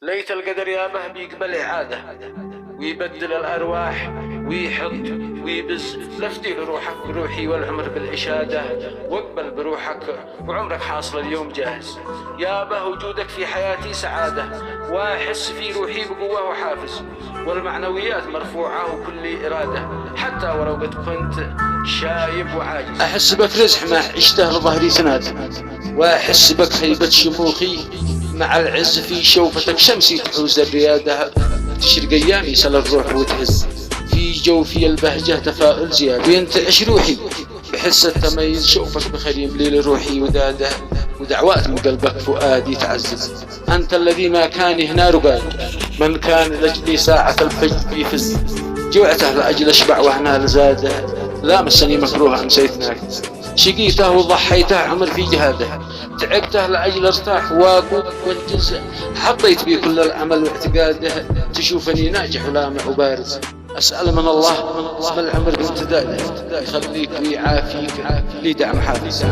ليت القدر يا به بيقبل إعادة ويبدل الأرواح ويحط ويبز. لفتي لروحك بروحي والعمر بالإشادة، واقبل بروحك وعمرك حاصل اليوم جاهز. يا به وجودك في حياتي سعادة، وأحس في روحي بقوة وحافز، والمعنويات مرفوعة وكل إرادة، حتى ولو قد كنت شايب وعاجز. أحس بك رزح ما عشته لظهري سناد، وأحس بك هيبة شموخي مع العز في شوفتك. شمسي تحوز الريادة، تشرق أيامي سل الروح وتهز في جوفي البهجة تفاؤل زيادة. وينتعش روحي بحس التميز، شوفك بخريم ليل روحي وداده، ودعوات من قلبك فؤادي تعزز. أنت الذي ما كان هنا رقاد، من كان لأجلي ساعة الفجر بيفز. جوعته لأجل أشبع وهنا لزاده، لامسني مكروه أمسيتناك. شقيته وضحيته عمر في جهاده، تعبته لأجل ارتاح واقود وانجز. حطيت بي كل الأمل واعتقاده، تشوفني ناجح ولامع وبارز. أسأل من الله اسم العمر بامتداده، يخليك ويعافيك لي دعم حافز.